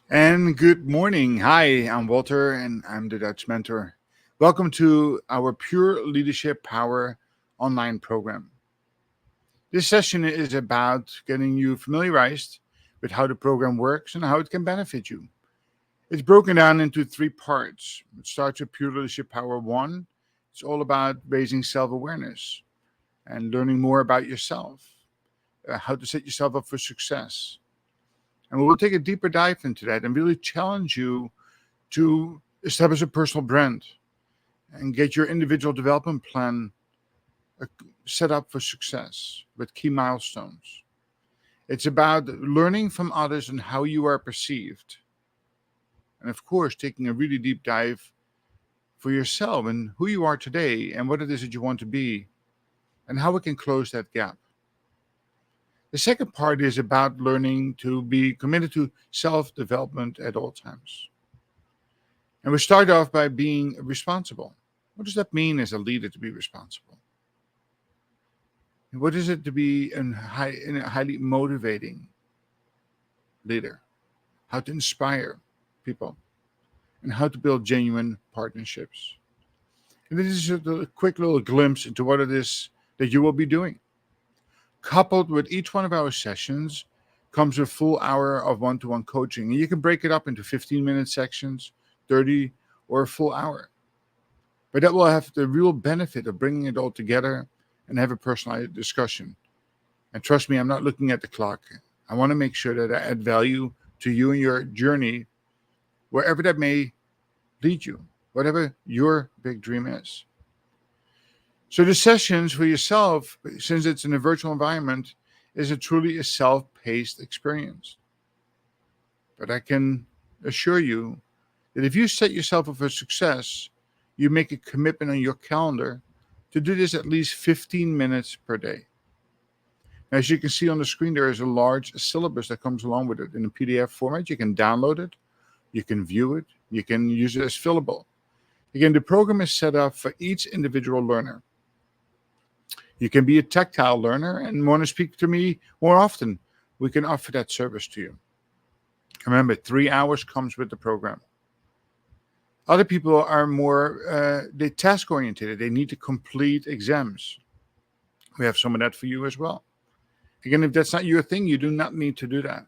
And good morning. Hi, I'm Walter and I'm the Dutch mentor. Welcome to our Pure Leadership Power online program. This session is about getting you familiarized with how the program works and how it can benefit you. It's broken down into three parts. It starts with Pure Leadership Power 1. It's all about raising self awareness and learning more about yourself, how to set yourself up for success. And we'll take a deeper dive into that and really challenge you to establish a personal brand and get your individual development plan uh, set up for success with key milestones. It's about learning from others and how you are perceived. And of course, taking a really deep dive for yourself and who you are today and what it is that you want to be and how we can close that gap. The second part is about learning to be committed to self development at all times. And we start off by being responsible. What does that mean as a leader to be responsible? What is it to be a highly motivating leader? How to inspire people and how to build genuine partnerships. And this is just a quick little glimpse into what it is that you will be doing. Coupled with each one of our sessions comes a full hour of one to one coaching. And you can break it up into 15-minute sections, 30, or a full hour. But that will have the real benefit of bringing it all together and have a personalized discussion. And trust me, I'm not looking at the clock. I want to make sure that I add value to you and your journey, wherever that may lead you, whatever your big dream is. So the sessions for yourself, since it's in a virtual environment, is a truly a self-paced experience. But I can assure you that if you set yourself up for success, you make a commitment on your calendar to do this at least 15 minutes per day. As you can see on the screen, there is a large syllabus that comes along with it in a PDF format. You can download it, you can view it, you can use it as fillable. Again, the program is set up for each individual learner. You can be a tactile learner and want to speak to me more often. We can offer that service to you. Remember, 3 hours comes with the program. Other people are more they task oriented. They need to complete exams. We have some of that for you as well. Again, if that's not your thing, you do not need to do that.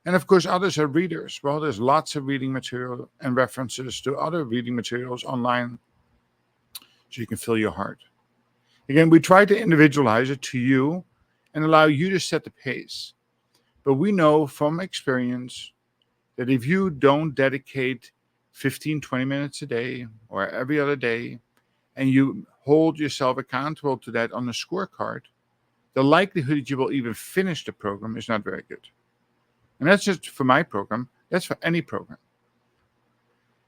And of course, others are readers. Well, there's lots of reading material and references to other reading materials online so you can fill your heart. Again, we try to individualize it to you and allow you to set the pace. But we know from experience that if you don't dedicate 15, 20 minutes a day or every other day, and you hold yourself accountable to that on the scorecard, the likelihood that you will even finish the program is not very good. And that's just for my program, that's for any program.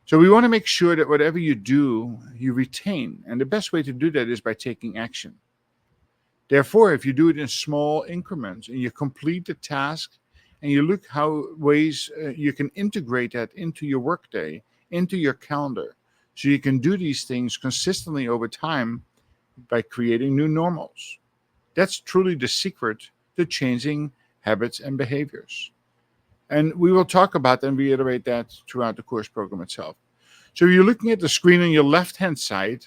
So we want to make sure that whatever you do, you retain. And the best way to do that is by taking action. Therefore, if you do it in small increments and you complete the task and you look how ways you can integrate that into your workday, into your calendar, so you can do these things consistently over time by creating new normals. That's truly the secret to changing habits and behaviors. And we will talk about and reiterate that throughout the course program itself. So you're looking at the screen on your left-hand side,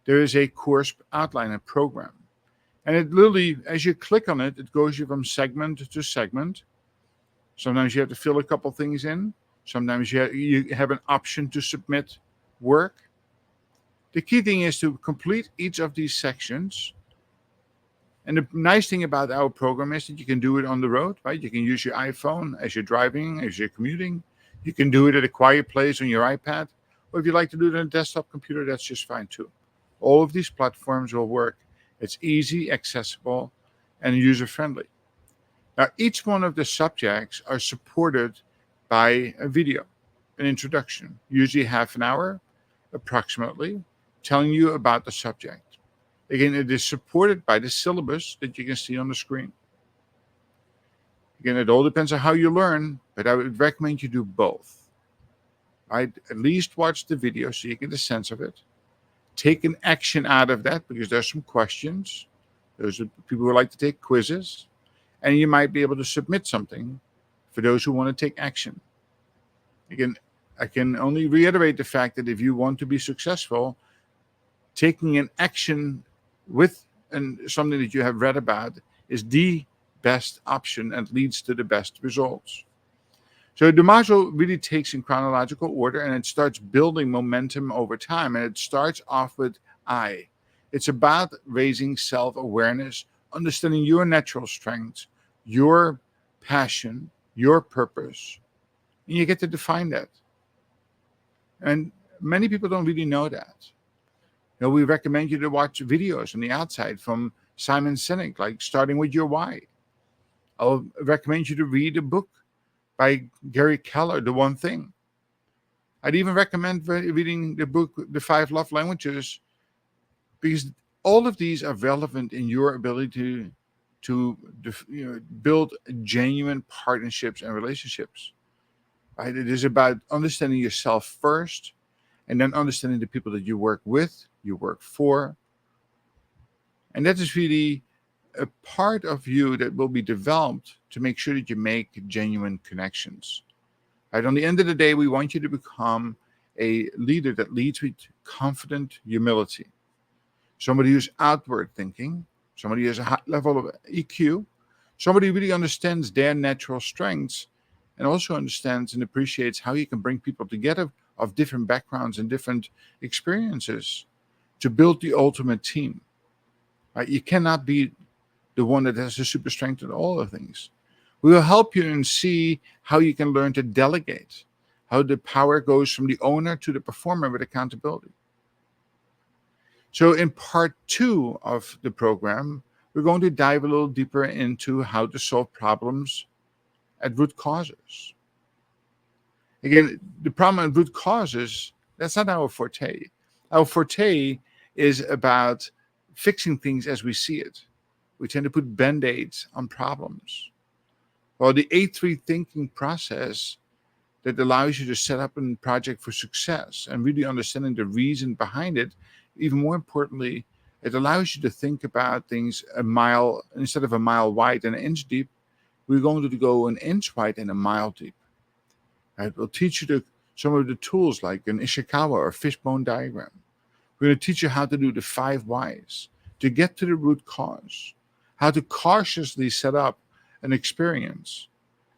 there is a course outline, a program. And it literally, as you click on it, it goes you from segment to segment. Sometimes you have to fill a couple things in. Sometimes you have an option to submit work. The key thing is to complete each of these sections. And the nice thing about our program is that you can do it on the road, right? You can use your iPhone as you're driving, as you're commuting. You can do it at a quiet place on your iPad. Or if you like to do it on a desktop computer, that's just fine too. All of these platforms will work. It's easy, accessible, and user friendly. Now, each one of the subjects are supported by a video, an introduction, usually half an hour approximately, telling you about the subject. Again, it is supported by the syllabus that you can see on the screen. Again, it all depends on how you learn, but I would recommend you do both. Right? At least watch the video so you get a sense of it. Take an action out of that because there's some questions. Those are people who like to take quizzes, and you might be able to submit something for those who want to take action. Again, I can only reiterate the fact that if you want to be successful, taking an action with something that you have read about is the best option and leads to the best results. So the module really takes in chronological order and it starts building momentum over time. And it starts off with I. It's about raising self awareness, understanding your natural strengths, your passion, your purpose. And you get to define that. And many people don't really know that. We recommend you to watch videos on the outside from Simon Sinek, like Starting with Your Why. I'll recommend you to read a book by Gary Keller, The One Thing. I'd even recommend reading the book, The Five Love Languages, because all of these are relevant in your ability to build genuine partnerships and relationships. Right? It is about understanding yourself first, and then understanding the people that you work with, you work for. And that is really a part of you that will be developed to make sure that you make genuine connections. Right? On the end of the day, we want you to become a leader that leads with confident humility. Somebody who's outward thinking, somebody who has a high level of EQ, somebody who really understands their natural strengths and also understands and appreciates how you can bring people together of different backgrounds and different experiences to build the ultimate team. Right? You cannot be the one that has the super strength in all the things. We will help you and see how you can learn to delegate, how the power goes from the owner to the performer with accountability. So in part 2 of the program, we're going to dive a little deeper into how to solve problems at root causes. Again, the problem at root causes, that's not our forte. Our forte is about fixing things as we see it. We tend to put band-aids on problems. Well, the A3 thinking process that allows you to set up a project for success and really understanding the reason behind it, even more importantly, it allows you to think about things a mile, instead of a mile wide and an inch deep, we're going to go an inch wide and a mile deep. Right? We'll teach you some of the tools like an Ishikawa or fishbone diagram. We're going to teach you how to do the 5 whys to get to the root cause, how to cautiously set up an experience,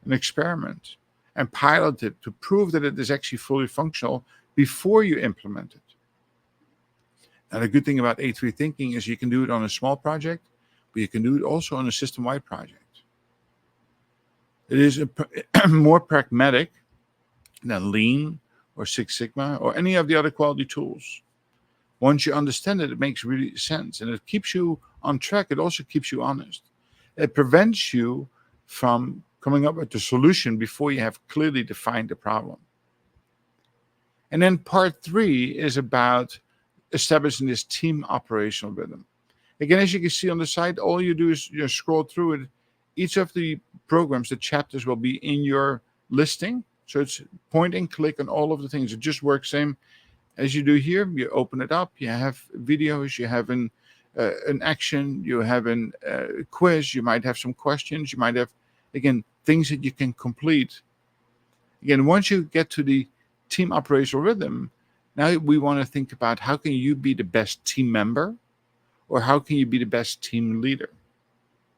an experiment, and pilot it to prove that it is actually fully functional before you implement it. Now, the good thing about A3 thinking is you can do it on a small project, but you can do it also on a system-wide project. It is more pragmatic than Lean or Six Sigma or any of the other quality tools. Once you understand it, it makes really sense, and it keeps you on track. It also keeps you honest. It prevents you from coming up with the solution before you have clearly defined the problem. And then part 3 is about establishing this team operational rhythm. Again, as you can see on the side, all you do is scroll through it. Each of the programs, the chapters will be in your listing. So it's point and click on all of the things. It just works same as you do here. You open it up, you have videos, you have an action, you have a quiz, you might have some questions, you might have, again, things that you can complete. Again, once you get to the team operational rhythm, now we want to think about how can you be the best team member or how can you be the best team leader.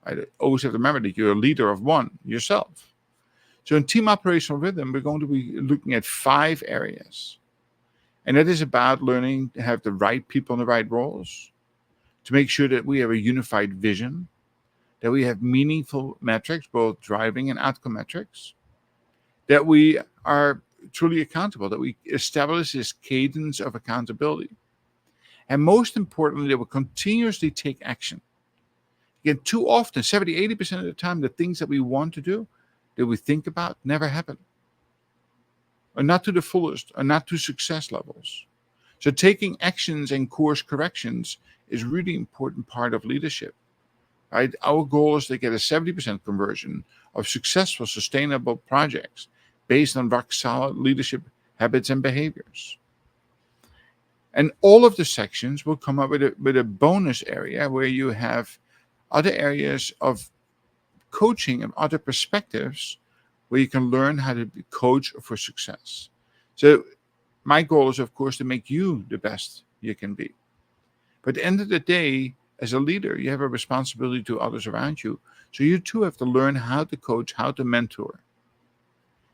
I always have to remember that you're a leader of one yourself. So in team operational rhythm, we're going to be looking at 5 areas. And that is about learning to have the right people in the right roles, to make sure that we have a unified vision, that we have meaningful metrics, both driving and outcome metrics, that we are truly accountable, that we establish this cadence of accountability. And most importantly, that we continuously take action. Again, too often, 70, 80% of the time, the things that we want to do, that we think about, never happen. Or not to the fullest, or not to success levels. So taking actions and course corrections is a really important part of leadership. Right? Our goal is to get a 70% conversion of successful, sustainable projects based on rock solid leadership habits and behaviors. And all of the sections will come up with a bonus area where you have other areas of coaching and other perspectives where you can learn how to be coach for success. So my goal is, of course, to make you the best you can be. But at the end of the day, as a leader, you have a responsibility to others around you. So you too have to learn how to coach, how to mentor.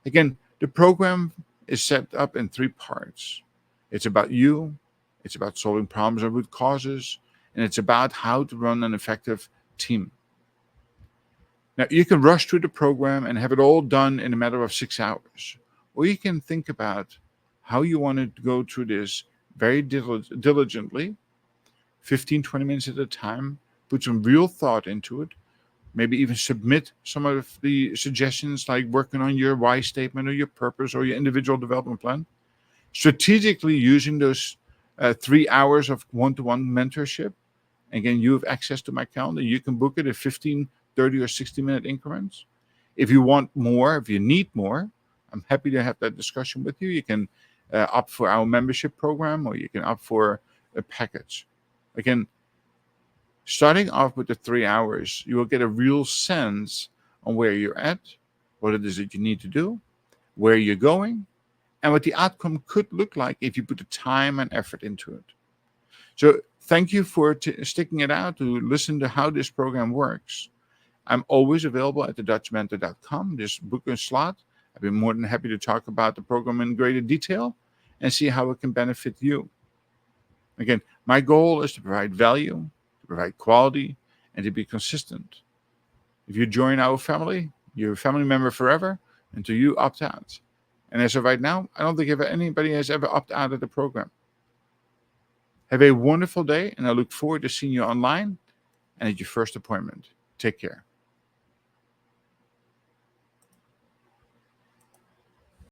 Again, the program is set up in three parts. It's about you, it's about solving problems and root causes, and it's about how to run an effective team. Now, you can rush through the program and have it all done in a matter of 6 hours. Or you can think about how you want to go through this very diligently, 15, 20 minutes at a time, put some real thought into it, maybe even submit some of the suggestions like working on your why statement or your purpose or your individual development plan, strategically using those 3 hours of one-to-one mentorship. Again, you have access to my calendar. You can book it at 15, 30, or 60-minute increments. If you want more, if you need more, I'm happy to have that discussion with you. You can opt for our membership program, or you can opt for a package. Again, starting off with the 3 hours, you will get a real sense on where you're at, what it is that you need to do, where you're going, and what the outcome could look like if you put the time and effort into it. So thank you for sticking it out to listen to how this program works. I'm always available at thedutchmentor.com. Just book a slot. I'd be more than happy to talk about the program in greater detail and see how it can benefit you. Again, my goal is to provide value, to provide quality, and to be consistent. If you join our family, you're a family member forever until you opt out. And as of right now, I don't think anybody has ever opted out of the program. Have a wonderful day, and I look forward to seeing you online and at your first appointment. Take care.